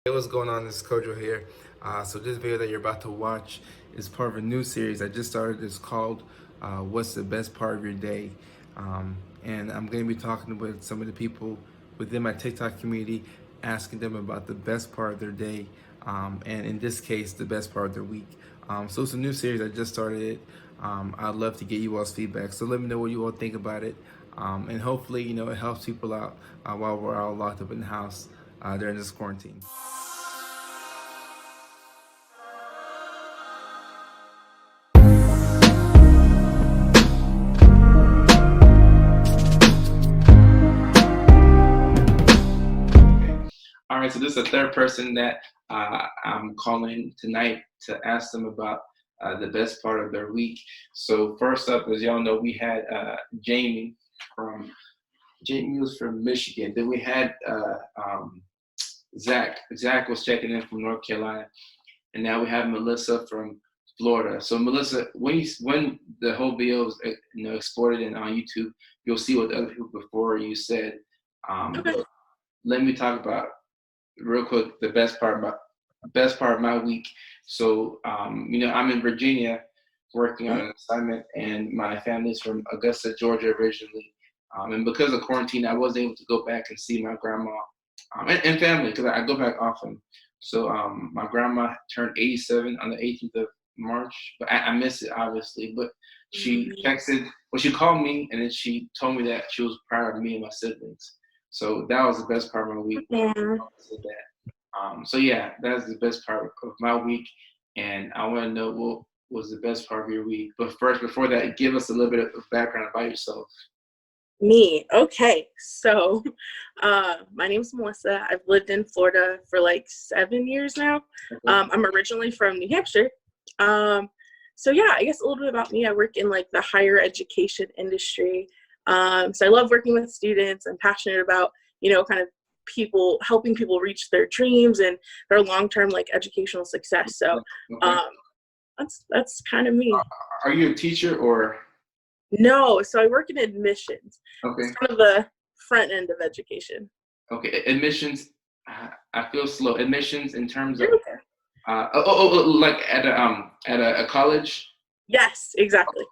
Hey, what's going on? This is Kojo here. So this video that you're about to watch is part of a new series I just started. It's called "What's the Best Part of Your Day?" And I'm going to be talking with some of the people within my TikTok community, asking them about the best part of their day, and in this case, the best part of their week. So it's a new series. I just started it. I'd love to get you all's feedback. So let me know what you all think about it, and hopefully, it helps people out while we're all locked up in the house during this quarantine. All right, so this is the third person that I'm calling tonight to ask them about the best part of their week. So first up, as y'all know, we had Jamie from Jamie was from Michigan. Then we had Zach. Zach was checking in from North Carolina, and now we have Melissa from Florida. So Melissa, when the whole video is exported and on YouTube, you'll see what the other people before you said. Okay. But let me talk about real quick the best part of my week. So I'm in Virginia working on an assignment, and my family's from Augusta, Georgia originally. And because of quarantine, I wasn't able to go back and see my grandma and family because I go back often. So my grandma turned 87 on the 18th of March, but I miss it obviously. But she texted, well, she called me, and then she told me that she was proud of me and my siblings. So that was the best part of my week. Yeah. Said that. So yeah, that's the best part of my week, and I want to know what was the best part of your week. But first, before that, give us a little bit of background about yourself. Me. Okay. So, my name's Melissa. I've lived in Florida for like 7 years now. Okay. I'm originally from New Hampshire. So yeah, I guess a little bit about me. I work in like the higher education industry. So I love working with students. I'm passionate about, kind of helping people reach their dreams and their long-term like educational success. So, Okay. um, that's kind of me. Are you a teacher or? No, so I work in admissions. It's Okay. kind of the front end of education. Okay. Admissions. I feel slow. Admissions in terms of You're okay. like at a college. Yes, exactly.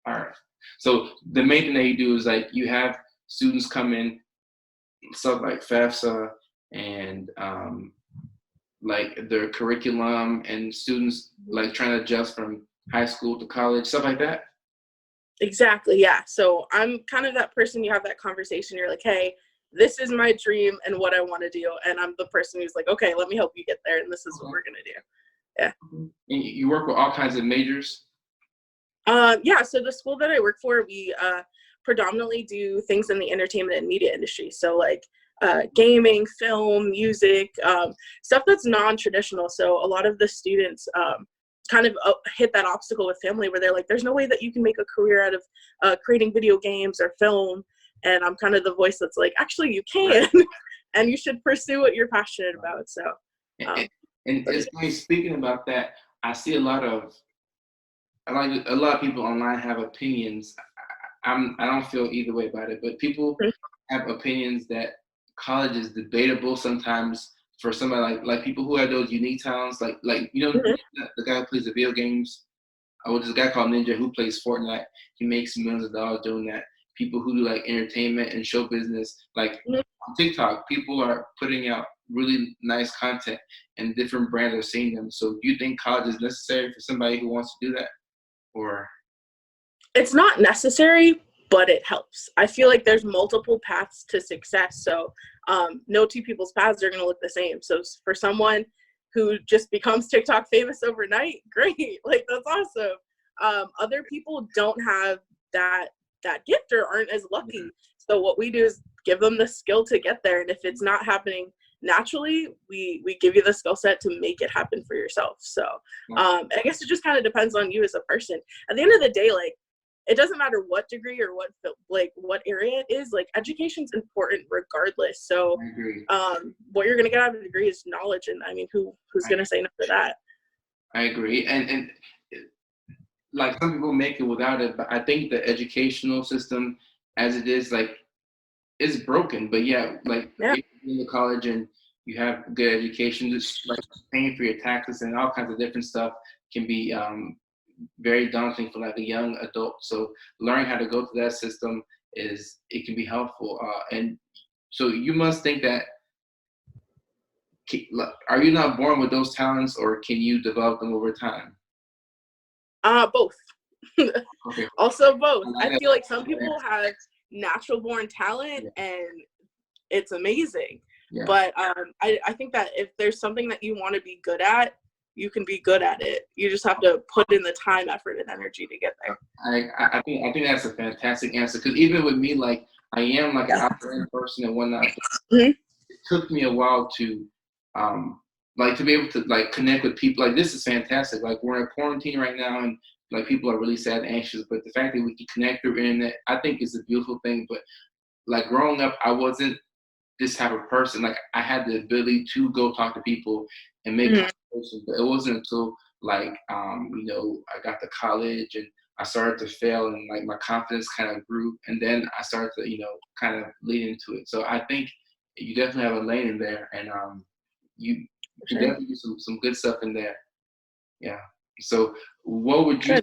All right. So the main thing that you do is like you have students come in, stuff like FAFSA and like their curriculum, and students like trying to adjust from high school to college, stuff like that. Exactly, yeah. So I'm kind of that person you have that conversation. You're like, hey, this is my dream and what I want to do. And I'm the person who's like, okay, let me help you get there. And this is what we're going to do. Yeah. And you work with all kinds of majors. Yeah, so the school that I work for, we predominantly do things in the entertainment and media industry. So like gaming, film, music, stuff that's non-traditional. So a lot of the students kind of hit that obstacle with family where they're like, there's no way that you can make a career out of creating video games or film. And I'm kind of the voice that's like, actually, you can, and you should pursue what you're passionate about. So, And it's funny, speaking about that, I see a lot of people online have opinions. I don't feel either way about it, but people have opinions that college is debatable sometimes for somebody like people who have those unique talents, like the guy who plays the video games. This guy called Ninja who plays Fortnite. He makes millions of dollars doing that. People who do like entertainment and show business, like on TikTok, people are putting out really nice content, and different brands are seeing them. So, do you think college is necessary for somebody who wants to do that, or? it's not necessary, but it helps. I feel like there's multiple paths to success. So no two people's paths are going to look the same. So for someone who just becomes TikTok famous overnight, great. Like that's awesome. Other people don't have that gift or aren't as lucky. So what we do is give them the skill to get there. And if it's not happening naturally, we give you the skill set to make it happen for yourself. So I guess it just kind of depends on you as a person. At the end of the day, like, it doesn't matter what degree or what area it is, like education's important regardless. So what you're going to get out of a degree is knowledge. And I mean, who's going to say no to that? I agree. And like some people make it without it, but I think the educational system as it is, like, it's broken. But yeah, like Yeah. in the college and you have good education, just like paying for your taxes and all kinds of different stuff can be very daunting for like a young adult. So learning how to go through that system it can be helpful. And so you must think that, are you not born with those talents, or can you develop them over time? Both. Okay. Also both. I feel like some people have natural born talent and it's amazing. Yeah. But I think that if there's something that you want to be good at, you can be good at it. You just have to put in the time, effort, and energy to get there. I think that's a fantastic answer, because even with me, like I am like an outgoing person and whatnot. Mm-hmm. It took me a while to like to be able to like connect with people. Like this is fantastic. Like we're in quarantine right now, and like people are really sad and anxious. But the fact that we can connect through internet, I think is a beautiful thing. But like growing up, I wasn't this type of person. Like I had the ability to go talk to people and make conversations, but it wasn't until like I got to college and I started to fail, and like my confidence kind of grew, and then I started to kind of lead into it. So I think you definitely have a lane in there, and you can definitely do some good stuff in there. Yeah. So what would you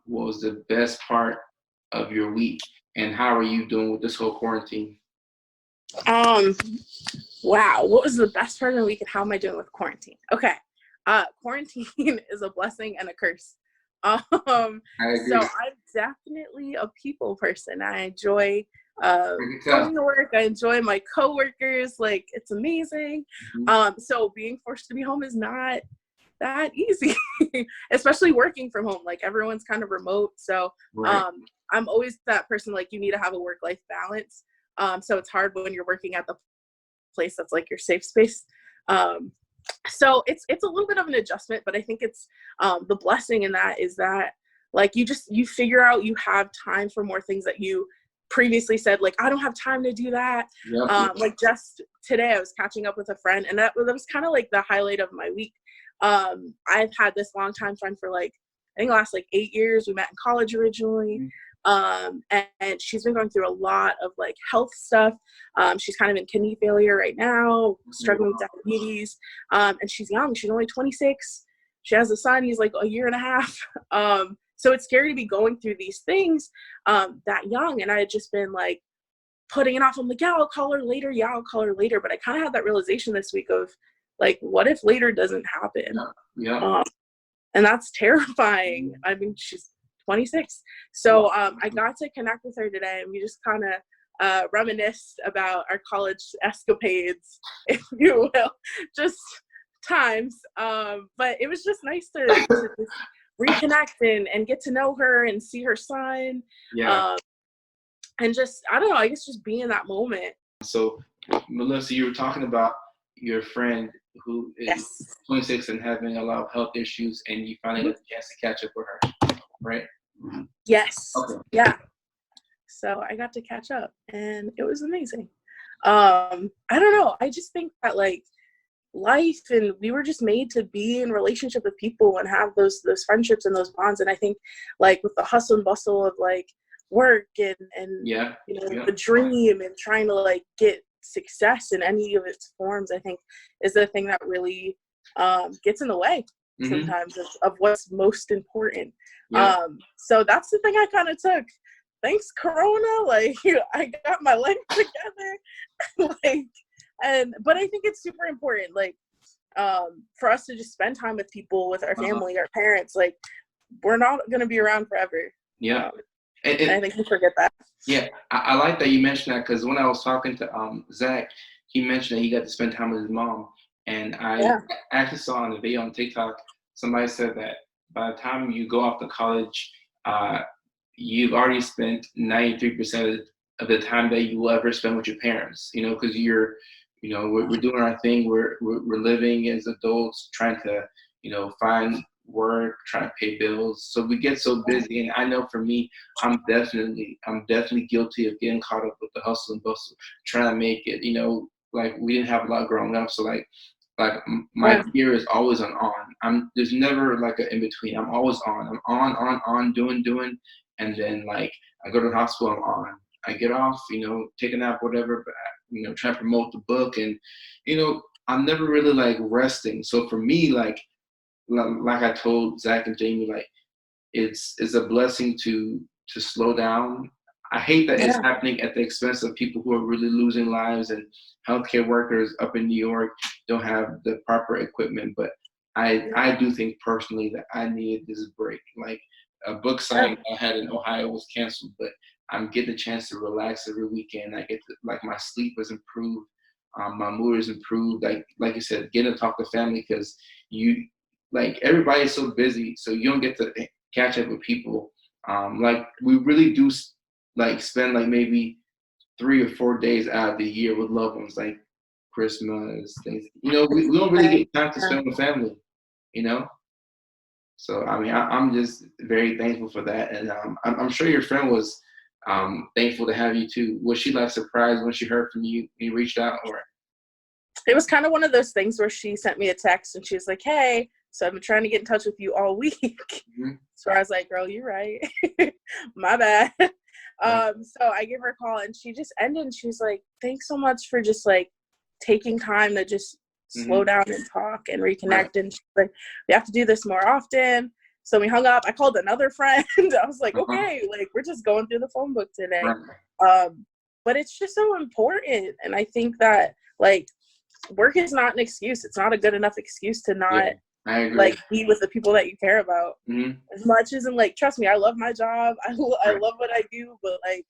what was the best part of your week, and how are you doing with this whole quarantine? Wow, what was the best part of the week and how am I doing with quarantine? Okay. Quarantine is a blessing and a curse. I agree. So I'm definitely a people person. I enjoy going to work. I enjoy my coworkers. Like, it's amazing. Mm-hmm. So being forced to be home is not that easy, especially working from home. Like, everyone's kind of remote. So I'm always that person, like, you need to have a work-life balance. So it's hard when you're working at the place that's like your safe space. So it's a little bit of an adjustment, but I think it's the blessing in that is that like you figure out you have time for more things that you previously said, like, I don't have time to do that. Yep. Like just today I was catching up with a friend, and that was kind of like the highlight of my week. I've had this longtime friend for like, I think the last like 8 years. We met in college originally. And she's been going through a lot of like health stuff. She's kind of in kidney failure right now, struggling with diabetes. And she's young. She's only 26. She has a son. He's like a year and a half. So it's scary to be going through these things that young. And I had just been like putting it off. I'm like, yeah, I'll call her later. Yeah, I'll call her later. But I kind of had that realization this week of like, what if later doesn't happen? Yeah. And that's terrifying. I mean, she's 26. So I got to connect with her today, and we just kind of reminisced about our college escapades, if you will, just times. But it was just nice to just reconnect and get to know her and see her son. Yeah. And just, I don't know, I guess just be in that moment. So, Melissa, you were talking about your friend who is 26 and having a lot of health issues, and you finally got the chance to catch up with her, right? Yes. Okay. Yeah. So I got to catch up, and it was amazing. I don't know. I just think that like life, and we were just made to be in relationship with people and have those friendships and those bonds. And I think like with the hustle and bustle of like work and the dream and trying to like get success in any of its forms, I think is the thing that really gets in the way sometimes of what's most important. Yeah. So that's the thing I kind of took. Thanks, Corona. Like, I got my life together. But I think it's super important, like, for us to just spend time with people, with our family, our parents. Like, we're not going to be around forever. Yeah. And I think we forget that. Yeah, I like that you mentioned that, because when I was talking to Zach, he mentioned that he got to spend time with his mom. And I actually saw on a video on TikTok, somebody said that by the time you go off to college, you've already spent 93% of the time that you will ever spend with your parents, because we're doing our thing. We're living as adults, trying to, find work, trying to pay bills. So we get so busy. And I know for me, I'm definitely guilty of getting caught up with the hustle and bustle, trying to make it, like we didn't have a lot growing up. So like my gear is always on. There's never like an in between. I'm always on. I'm on, doing. And then like I go to the hospital, I'm on. I get off, take a nap, whatever, but try to promote the book, and I'm never really like resting. So for me, like I told Zach and Jamie, like it's a blessing to slow down. I hate that it's happening at the expense of people who are really losing lives, and healthcare workers up in New York don't have the proper equipment. But I do think personally that I needed this break. Like a book signing I had in Ohio was canceled, but I'm getting a chance to relax every weekend. I get to, like, my sleep was improved, my mood is improved. Like you said, getting to talk to family, because you like everybody's so busy, so you don't get to catch up with people. Like we really do like spend like maybe 3 or 4 days out of the year with loved ones, like Christmas, things. We don't really get time to spend with family, you know. So I mean, I'm just very thankful for that, and I'm sure your friend was thankful to have you too. Was she like surprised when she heard from you and you reached out, or? It was kind of one of those things where she sent me a text and she was like, "Hey, so I've been trying to get in touch with you all week." Mm-hmm. So I was like, "Girl, you're right. My bad." So I gave her a call and she just ended and she was like, "Thanks so much for just like taking time to just slow down and talk and reconnect." Right. And she's like, "We have to do this more often." So we hung up. I called another friend. I was like, "Okay, like we're just going through the phone book today." Right. But it's just so important. And I think that like work is not an excuse. It's not a good enough excuse to not I agree. like be with the people that you care about. Mm-hmm. As much as, and like, trust me, I love my job. I love what I do, but like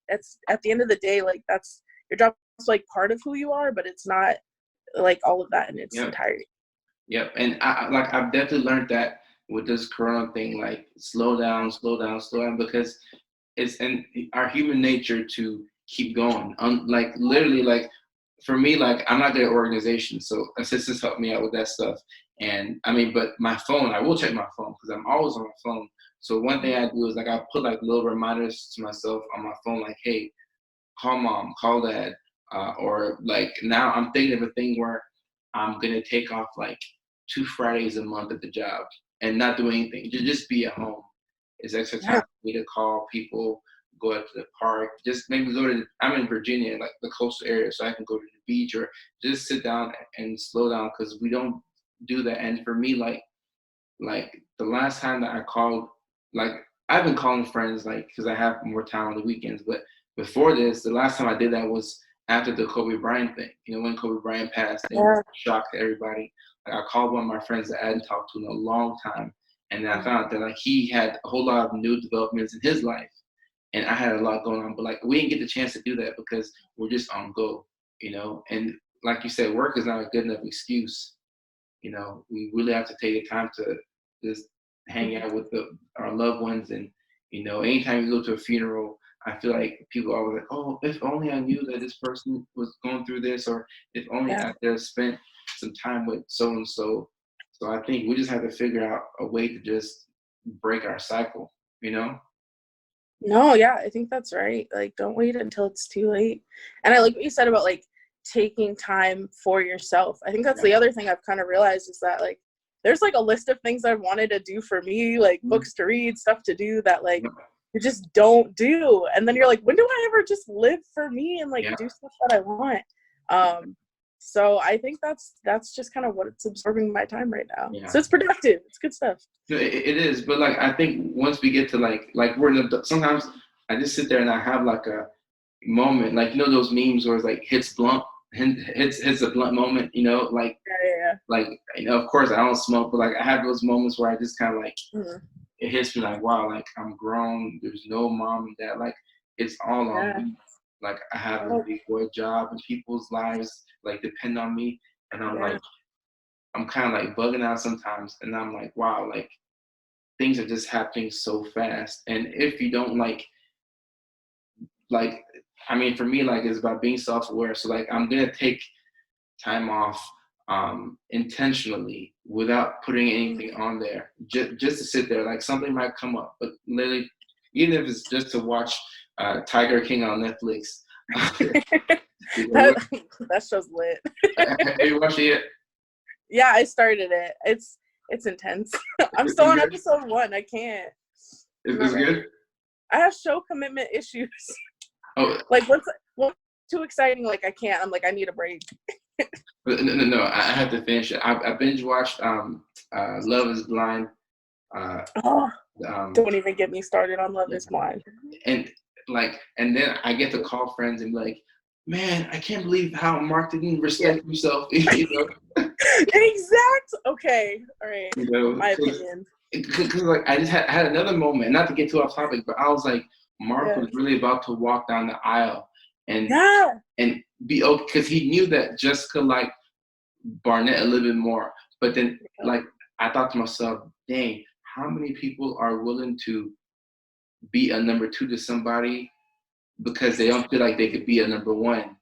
that's at the end of the day, like that's your job is like part of who you are, but it's not like all of that in its entirety. Yep. And I've definitely learned that with this Corona thing, like slow down, because it's in our human nature to keep going. Like literally, like for me, like I'm not good at organization, so assistants help me out with that stuff. And I mean, but my phone, I will check my phone because I'm always on my phone. So one thing I do is like I put like little reminders to myself on my phone, like, hey, call mom, call dad, or like now I'm thinking of a thing where I'm gonna take off like 2 Fridays a month at the job and not do anything, just be at home. It's extra time for me to call people, go out to the park, just maybe I'm in Virginia, like the coastal area, so I can go to the beach or just sit down and slow down, because we don't do that. And for me, like the last time that I called, like I've been calling friends, like, because I have more time on the weekends, but before this, the last time I did that was after the Kobe Bryant thing. When Kobe Bryant passed, it was a shock to everybody. Like I called one of my friends that I hadn't talked to in a long time, and then I found out that like he had a whole lot of new developments in his life, and I had a lot going on. But like we didn't get the chance to do that because we're just on go, And like you said, work is not a good enough excuse. We really have to take the time to just hang out with our loved ones, and anytime you go to a funeral, I feel like people are always like, oh, if only I knew that this person was going through this, or if only I could have spent some time with so and so. So I think we just have to figure out a way to just break our cycle. No, yeah, I think that's right. Like, don't wait until it's too late. And I like what you said about like taking time for yourself. I think that's the other thing I've kind of realized is that like there's like a list of things I've wanted to do for me, like books to read, stuff to do that like you just don't do. And then you're like, when do I ever just live for me and like do stuff that I want? So I think that's just kind of what it's absorbing my time right now. So it's productive. It's good stuff. It is, but like I think once we get to like we're sometimes I just sit there and I have like a moment, like those memes where it's like hits a blunt moment, like like of course I don't smoke, but like I have those moments where I just kind of like it hits me like, wow, like I'm grown. There's no mom and dad. Like it's all on me. Like I have a big boy job and people's lives like depend on me, and I'm like I'm kind of like bugging out sometimes, and I'm like, wow, like things are just happening so fast. And if you don't like I mean, for me, like it's about being self-aware. So like I'm gonna take time off intentionally without putting anything on there, just to sit there. Like something might come up, but literally, even if it's just to watch Tiger King on Netflix. that show's lit. Have you watched it yet? Yeah, I started it. It's intense. I'm still on episode 1. I can't. It's good? I have show commitment issues. Oh, Like what's too exciting? Like I can't. I'm like I need a break. no. I have to finish it. I binge watched Love Is Blind. Oh, Um, don't even get me started on Love Is Blind. and and then I get to call friends and be like, man, I can't believe how Mark didn't respect himself. Exact. Okay. All right. My opinion. Because like I just had another moment, not to get too off topic, but I was like, Mark was really about to walk down the aisle and be okay, because he knew that Jessica liked Barnett a little bit more. But then like I thought to myself, dang, how many people are willing to be a number 2 to somebody because they don't feel like they could be a number 1?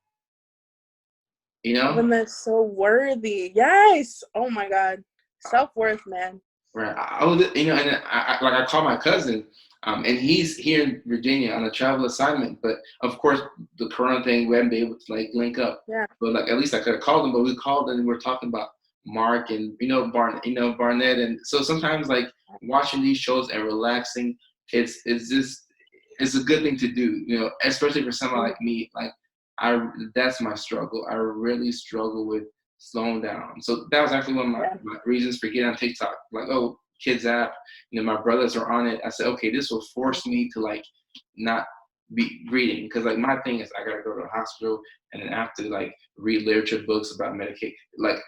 You know? When they're so worthy. Yes. Oh my God. Self-worth, man. Right. I was, and I called my cousin, and he's here in Virginia on a travel assignment. But of course, the Corona thing, we haven't been able to like link up. Yeah. But like at least I could have called him. But we called and we're talking about Mark and Barnett, and so sometimes like watching these shows and relaxing, it's a good thing to do. Especially for someone like me. Like that's my struggle. I really struggle with slowing down. So that was actually one of my reasons for getting on TikTok. Like, oh, kids app, my brothers are on it. I said, okay, this will force me to like not be reading, because like my thing is I gotta go to the hospital and then I have to like read literature books about medication. Like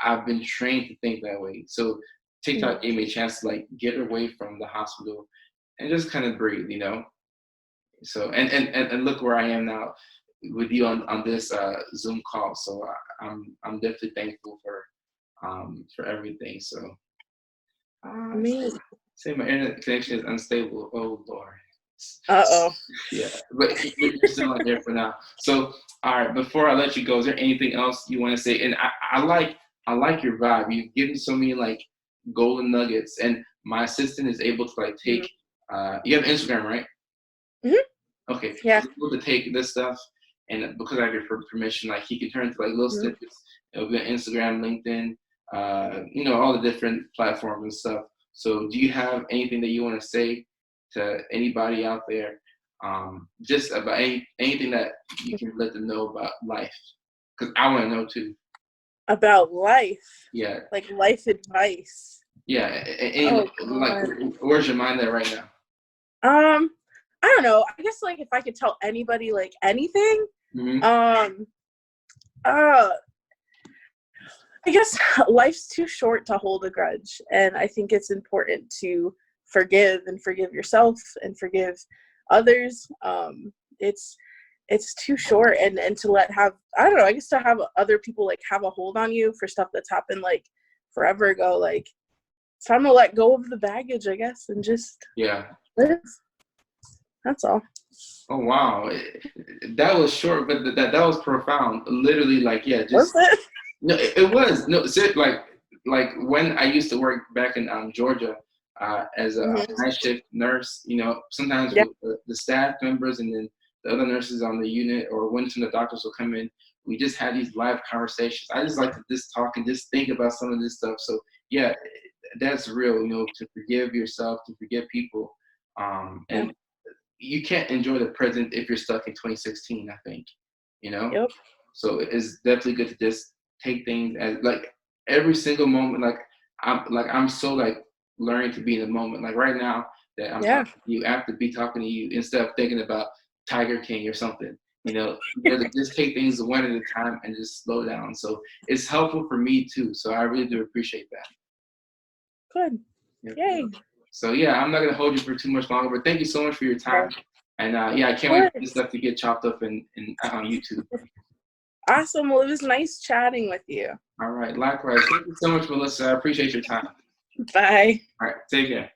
I've been trained to think that way. So TikTok gave me a chance to like get away from the hospital and just kind of breathe, So and look where I am now with you on this Zoom call. So I'm definitely thankful for everything. So say my internet connection is unstable. Oh Lord. Yeah, but you're still on there for now. So all right, before I let you go, is there anything else you want to say? And I like your vibe. You've given so many like golden nuggets, and my assistant is able to like take. You have Instagram, right? Mm-hmm. Okay. Yeah. He's able to take this stuff, and because I have your permission, like he can turn into like little snippets. It'll be on Instagram, LinkedIn, all the different platforms and stuff. So do you have anything that you want to say to anybody out there, just about anything that you can let them know about life? Because I want to know too. About life? Yeah. Like life advice? Yeah. Like, where's your mind at right now? I don't know. I guess like if I could tell anybody like anything, I guess life's too short to hold a grudge, and I think it's important to forgive yourself and forgive others. It's too short, and to I guess to have other people like have a hold on you for stuff that's happened like forever ago. Like it's time to let go of the baggage, I guess, and just live. That's all. Oh wow, that was short, but that was profound. Literally, like just. Was it? No, it was no. Like when I used to work back in Georgia as a night shift nurse. Sometimes with the staff members and then the other nurses on the unit, or when some of the doctors will come in, we just had these live conversations. I just like to just talk and just think about some of this stuff. So yeah, that's real. To forgive yourself, to forgive people, and you can't enjoy the present if you're stuck in 2016. I think, Yep. So it's definitely good to just take things as like every single moment. Like I'm so like learning to be in the moment. Like right now that I'm talking to you, I have to be talking to you instead of thinking about Tiger King or something. Just take things one at a time and just slow down. So it's helpful for me too. So I really do appreciate that. Good. Yay. So yeah, I'm not gonna hold you for too much longer, but thank you so much for your time. And I can't wait for this stuff to get chopped up and on YouTube. Awesome. Well, it was nice chatting with you. All right, likewise. Thank you so much, Melissa. I appreciate your time. Bye. All right, take care.